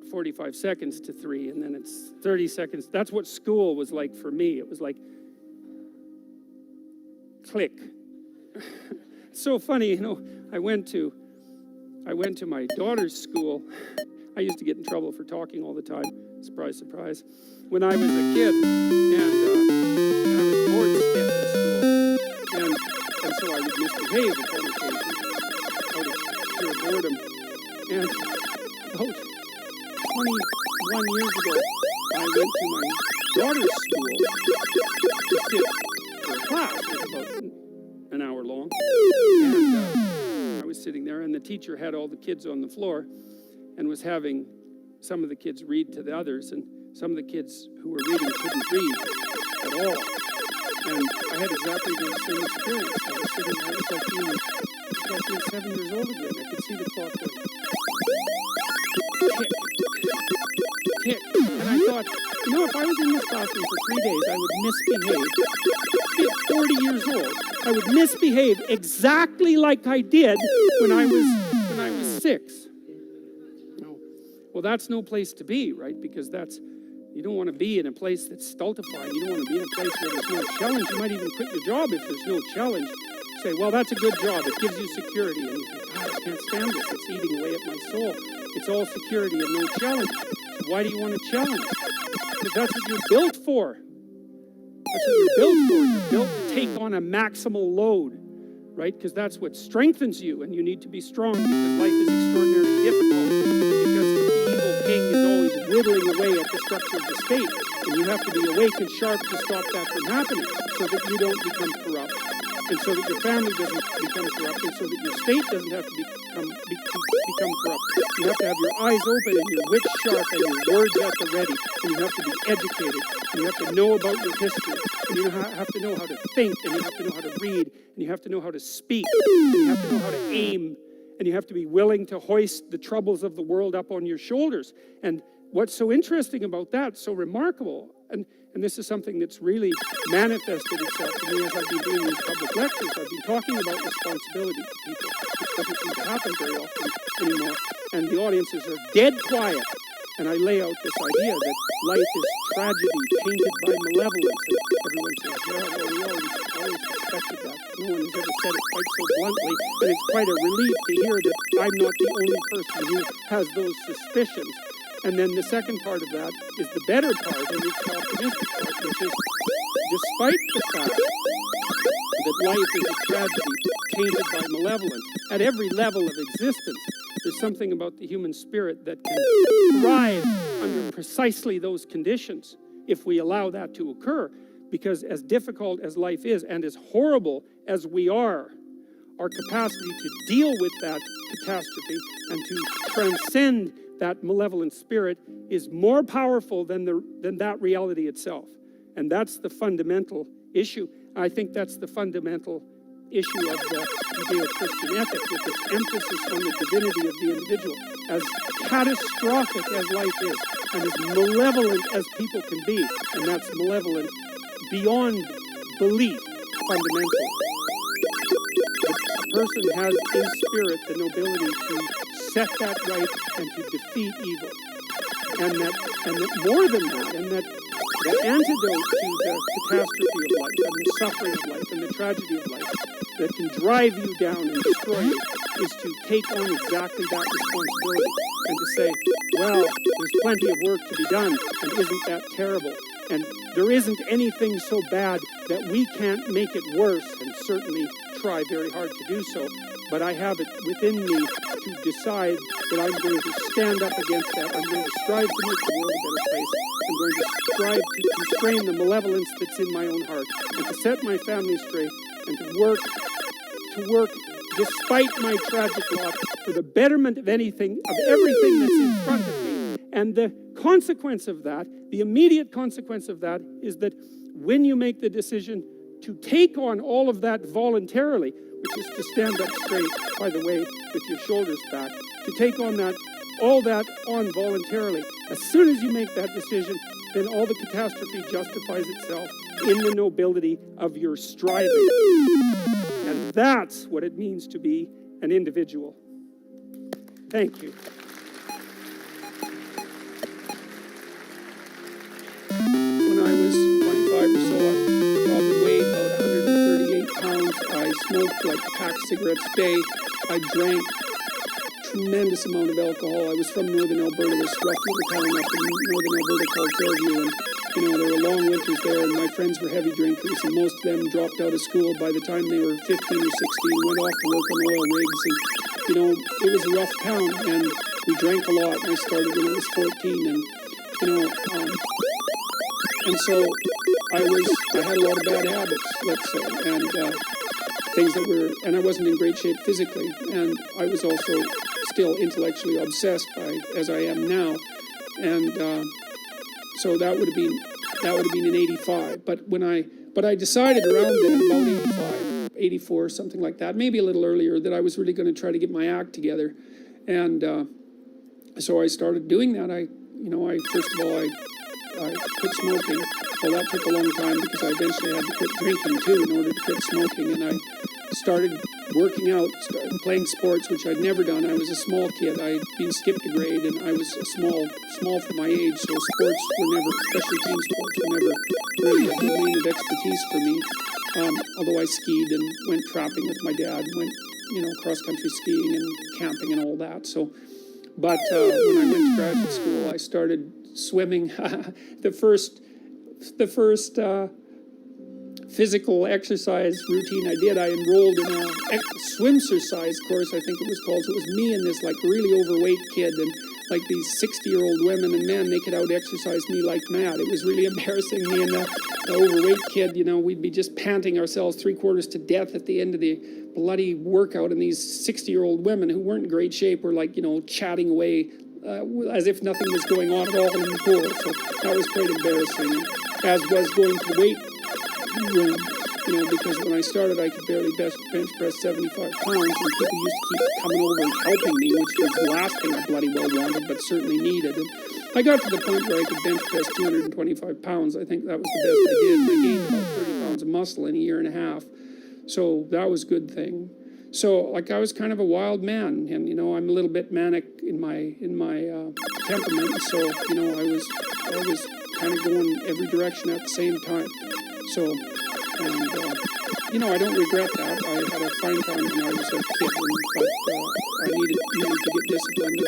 45 seconds to 3, and then it's 30 seconds. That's what school was like for me. It was like, click. It's so funny, you know, I went to my daughter's school. I used to get in trouble for talking all the time. Surprise, surprise. When I was a kid, and I was bored stiff in school. And so I would misbehave upon occasion out of pure boredom. And about 21 years ago, I went to my daughter's school to sit for a class. It was about an hour long. And I was sitting there, and the teacher had all the kids on the floor and was having some of the kids read to the others, and some of the kids who were reading couldn't read at all. And I had exactly the same experience. I was sitting there, it was like being 7 years old again. I could see the clock going tick, tick. And I thought, you know, if I was in this classroom for 3 days, I would misbehave. At 40 years old, I would misbehave exactly like I did when I was 6. Well, that's no place to be, right? Because you don't want to be in a place that's stultifying. You don't want to be in a place where there's no challenge. You might even quit your job if there's no challenge. Say, well, that's a good job. It gives you security. And you think, God, I can't stand this. It's eating away at my soul. It's all security and no challenge. So why do you want to challenge? Because that's what you're built for. That's what you're built for. You're built to take on a maximal load, right? Because that's what strengthens you, and you need to be strong because life is extraordinarily difficult. Because the evil king is always whittling away at the structure of the state, and you have to be awake and sharp to stop that from happening, so that you don't become corrupt, and so that your family doesn't become corrupt, and so that your state doesn't have to become corrupt. You have to have your eyes open and your wits sharp and your words at the ready, and you have to be educated, and you have to know about your history, and you have to know how to think, and you have to know how to read, and you have to know how to speak, and you have to know how to aim, and you have to be willing to hoist the troubles of the world up on your shoulders. And what's so interesting about that, so remarkable, and this is something that's really manifested itself to me as I've been doing these public lectures. I've been talking about responsibility to people, which doesn't seem to happen very often anymore. And the audiences are dead quiet. And I lay out this idea that life is tragedy tainted by malevolence. And everyone says, yeah, well, we always suspected that. No one has ever said it quite so bluntly. And it's quite a relief to hear that I'm not the only person who has those suspicions. And then the second part of that is the better part, and it's the optimistic part, which is, despite the fact that life is a tragedy tainted by malevolence, at every level of existence, there's something about the human spirit that can thrive under precisely those conditions if we allow that to occur. Because as difficult as life is, and as horrible as we are, our capacity to deal with that catastrophe and to transcend that malevolent spirit is more powerful than that reality itself. And that's the fundamental issue. I think that's the fundamental issue of the Judeo-Christian ethic, with its emphasis on the divinity of the individual. As catastrophic as life is, and as malevolent as people can be, and that's malevolent beyond belief, fundamentally. A person has in spirit the nobility to set that right and to defeat evil. And that more than that, and that the antidote to the catastrophe of life and the suffering of life and the tragedy of life that can drive you down and destroy you is to take on exactly that responsibility and to say, well, there's plenty of work to be done, and isn't that terrible? And there isn't anything so bad that we can't make it worse, and certainly try very hard to do so. But I have it within me to decide that I'm going to stand up against that. I'm going to strive to make the world a better place. I'm going to strive to constrain the malevolence that's in my own heart, and to set my family straight, and to work despite my tragic lot for the betterment of everything that's in front of me. And the consequence of that, the immediate consequence of that, is that when you make the decision to take on all of that voluntarily, which is to stand up straight, by the way, with your shoulders back, to take on all that on voluntarily, as soon as you make that decision, then all the catastrophe justifies itself in the nobility of your striving. And that's what it means to be an individual. Thank you. cigarettes a day. I drank tremendous amount of alcohol. I was from northern Alberta, this rough little town up in northern Alberta called Fairview, and there were long winters there, and my friends were heavy drinkers, and most of them dropped out of school by the time they were 15 or 16, went off to work on oil rigs, and it was a rough town, and we drank a lot. And I started when I was 14, and and so I had a lot of bad habits, let's say, and things that were, and I wasn't in great shape physically, and I was also still intellectually obsessed as I am now, and so that would have been in 85. But I decided around then, about 85, 84, something like that, maybe a little earlier, that I was really going to try to get my act together, and so I started doing that. First of all, I quit smoking. Well, that took a long time because I eventually had to quit drinking too in order to quit smoking. And I started working out, started playing sports, which I'd never done. I was a small kid. I'd been skipped a grade, and I was small for my age. So sports were never, especially team sports, were never really a domain of expertise for me. Although I skied and went trapping with my dad, went cross-country skiing and camping and all that. So, but when I went to graduate school, I started swimming. The first physical exercise routine I did, I enrolled in a swimsercise course, I think it was called. So it was me and this really overweight kid, and these 60-year-old women and men, they could out-exercise me like mad. It was really embarrassing. Me and the overweight kid, we'd be just panting ourselves 3/4 to death at the end of the bloody workout, and these 60-year-old women who weren't in great shape were chatting away as if nothing was going on at all in the pool. So that was quite embarrassing, as was going to the weight room, because when I started, I could barely bench press 75 pounds, and people used to keep coming over and helping me, which was the last thing I bloody well wanted, but certainly needed. And I got to the point where I could bench press 225 pounds. I think that was the best I did. I gained about 30 pounds of muscle in a year and a half. So that was a good thing. So I was kind of a wild man, and I'm a little bit manic in my temperament. So I was kind of going every direction at the same time. So, and I don't regret that. I had a fine time when I was a kid, but I needed to get disciplined.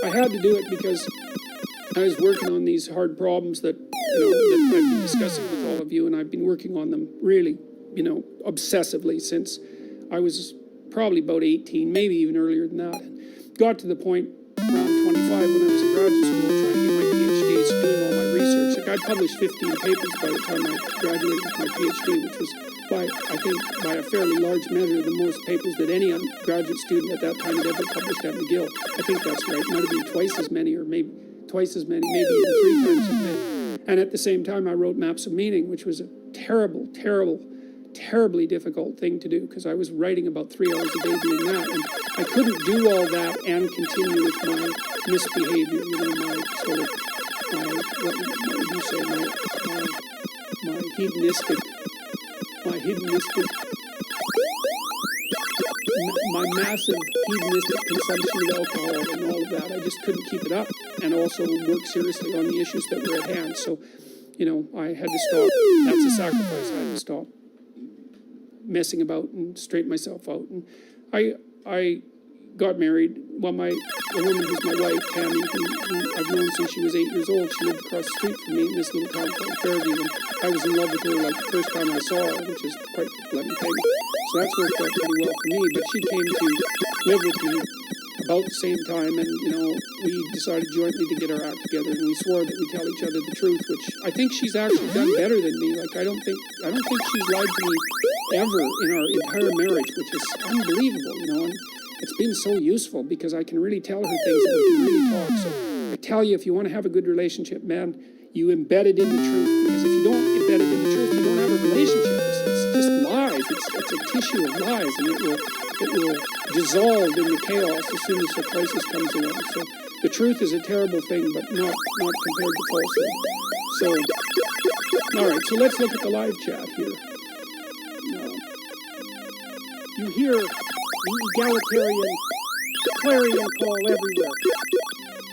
I had to do it because I was working on these hard problems that that I've been discussing with all of you, and I've been working on them really, obsessively since I was probably about 18, maybe even earlier than that. And got to the point around 25 when I was in graduate school trying to get my PhD, doing all my research. I published 15 papers by the time I graduated with my PhD, which was by a fairly large measure the most papers that any graduate student at that time had ever published at McGill. I think that's right. It might have been twice as many, or maybe twice as many, maybe even 3 times as many. And at the same time, I wrote Maps of Meaning, which was a terribly difficult thing to do, because I was writing about 3 hours a day doing that, and I couldn't do all that and continue with my misbehavior, my sort of, what would you say, my hedonistic, my massive hedonistic consumption of alcohol and all of that. I just couldn't keep it up, and also work seriously on the issues that were at hand. So, I had to stop. That's a sacrifice. I had to stop messing about and straighten myself out. And I got married. Well, the woman who's my wife, Tammy, who I've known since she was 8 years old, she lived across the street from me in this little town called Fairview, and I was in love with her the first time I saw her, which is quite a bloody thing. So that's worked out pretty well for me. But she came to live with me about the same time, and we decided jointly to get our act together, and we swore that we'd tell each other the truth, which I think she's actually done better than me. I don't think she's lied to me ever in our entire marriage, which is unbelievable, and it's been so useful because I can really tell her things and we can really talk. So I tell you, if you want to have a good relationship, man, you embed it in the truth, because if you don't embed it in the truth, you don't have a relationship. It's just lies. It's a tissue of lies, and it will dissolve in the chaos as soon as the crisis comes along. So the truth is a terrible thing, but not compared to falsehood. So, all right, so let's look at the live chat here. You hear the egalitarian clarion call everywhere.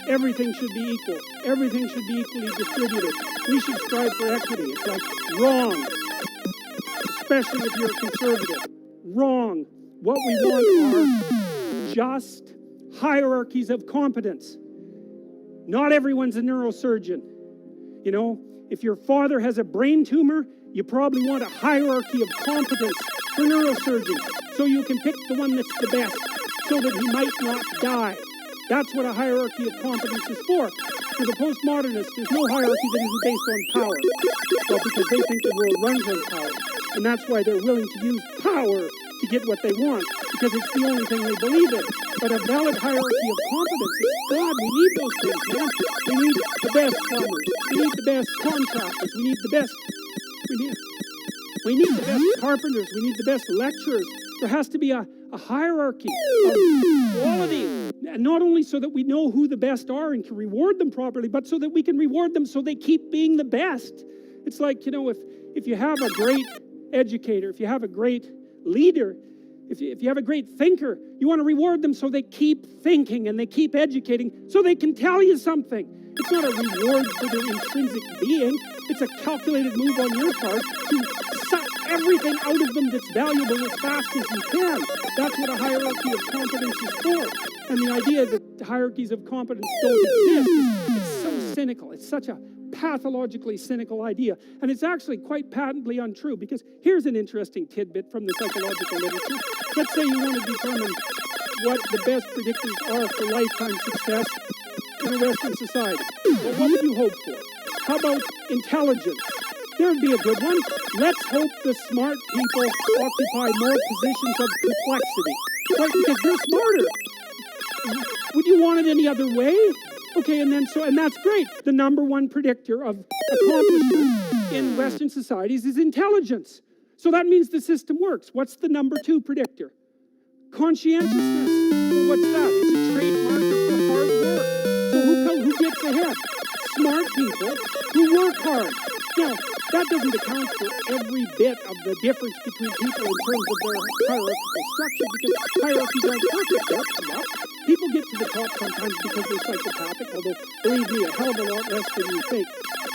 Everything should be equal. Everything should be equally distributed. We should strive for equity. It's wrong. Especially if you're a conservative. Wrong. what we want are just hierarchies of competence. Not everyone's a neurosurgeon. You know, if your father has a brain tumor, you probably want a hierarchy of competence for neurosurgeons, so you can pick the one that's the best, so that he might not die. That's what a hierarchy of competence is for. For the postmodernists, there's no hierarchy that isn't based on power. Well, because they think the world runs on power. And that's why they're willing to use power to get what they want, because it's the only thing they believe in. But a valid hierarchy of competence is, God, we need those things, man. We need the best plumbers. We need the best contractors. We need the best... We need the best carpenters. We need the best lecturers. There has to be a hierarchy of quality. And not only so that we know who the best are and can reward them properly, but so that we can reward them so they keep being the best. It's like, you know, if you have a great educator, if you have a great leader, if you have a great thinker, you want to reward them so they keep thinking and they keep educating so they can tell you something. It's not a reward for their intrinsic being. It's a calculated move on your part to suck everything out of them that's valuable as fast as you can. That's what a hierarchy of competence is for. And the idea that hierarchies of competence don't exist is so cynical. It's such a pathologically cynical idea. And it's actually quite patently untrue, because here's an interesting tidbit from the psychological literature. Let's say you want to determine what the best predictors are for lifetime success in a Western society. Well, what would you hope for? How about intelligence? There'd be a good one. Let's hope the smart people occupy more positions of complexity. Right? Because they're smarter. Would you want it any other way? Okay, and that's great. The number one predictor of accomplishment in Western societies is intelligence. So that means the system works. What's the number two predictor? Conscientiousness. Well, what's that? It's a trademark for hard work. So who gets ahead? Smart people who work hard. Now, that doesn't account for every bit of the difference between people in terms of their hierarchical structure, because hierarchies aren't perfect. They're corrupt. People get to the top sometimes because they're psychopathic, although, believe me, a hell of a lot less than you think.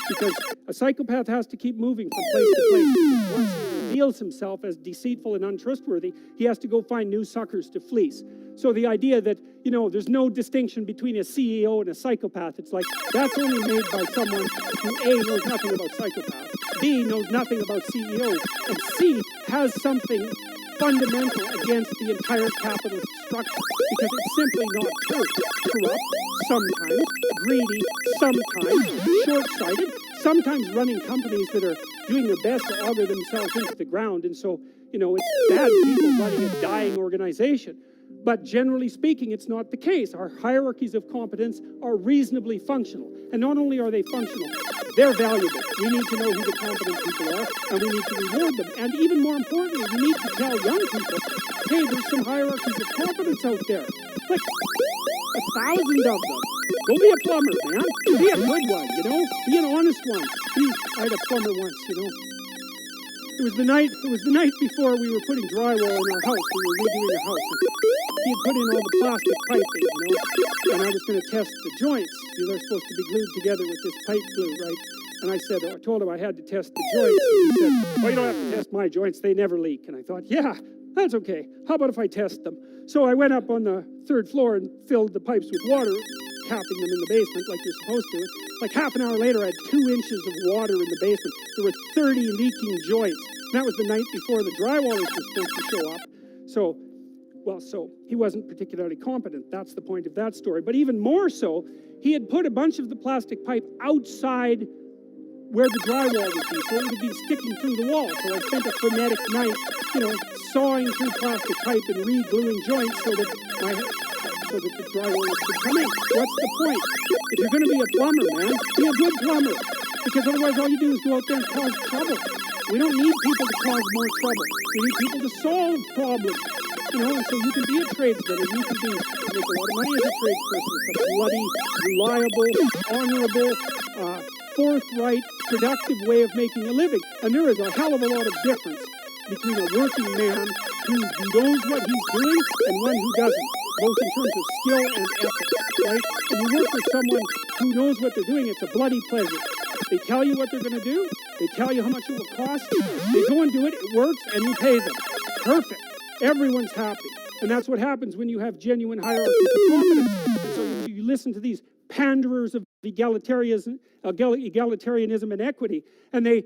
Because a psychopath has to keep moving from place to place. Once he reveals himself as deceitful and untrustworthy, he has to go find new suckers to fleece. So the idea that, you know, there's no distinction between a CEO and a psychopath, it's like, that's only made by someone who A, knows nothing about psychopaths, B, knows nothing about CEOs, and C, has something fundamental against the entire capitalist structure, because it's simply not true. Corrupt, sometimes, greedy, sometimes, short-sighted, sometimes running companies that are doing their best to auger themselves into the ground, and so, you know, it's bad people running a dying organization. But generally speaking, it's not the case. Our hierarchies of competence are reasonably functional. And not only are they functional, they're valuable. We need to know who the competent people are, and we need to reward them. And even more importantly, we need to tell young people, hey, there's some hierarchies of competence out there. Like 1,000 of them. Go be a plumber, man. Be a good one, you know? Be an honest one. I had a plumber once, you know? It was the night before we were putting drywall in our house. We were redoing the house. He had put in all the plastic piping, you know, and I was going to test the joints. They're supposed to be glued together with this pipe glue, right? And I told him I had to test the joints. And he said, well, you don't have to test my joints. They never leak. And I thought, yeah, that's okay. How about if I test them? So I went up on the third floor and filled the pipes with water, capping them in the basement like you're supposed to. Like half an hour later, I had 2 inches of water in the basement. There were 30 leaking joints. And that was the night before the drywallers were supposed to show up. So he wasn't particularly competent. That's the point of that story. But even more so, he had put a bunch of the plastic pipe outside where the drywall would be, so it would be sticking through the wall. So I spent a frenetic night, you know, sawing through plastic pipe and re-gluing joints so that the drywallers could come in. What's the point? If you're going to be a plumber, man, be a good plumber. Because otherwise all you do is go out there and cause trouble. We don't need people to cause more trouble. We need people to solve problems. You know, and so you can be a tradesman, and you can make a lot of money as a tradesperson. It's a bloody, reliable, honorable, forthright, productive way of making a living. And there is a hell of a lot of difference between a working man who knows what he's doing and one who doesn't, both in terms of skill and ethics, right? When you work with someone who knows what they're doing, it's a bloody pleasure. They tell you what they're going to do. They tell you how much it will cost. They go and do it. It works, and you pay them. Perfect. Everyone's happy. And that's what happens when you have genuine hierarchies of competence. And so you listen to these panderers of egalitarianism and equity, and they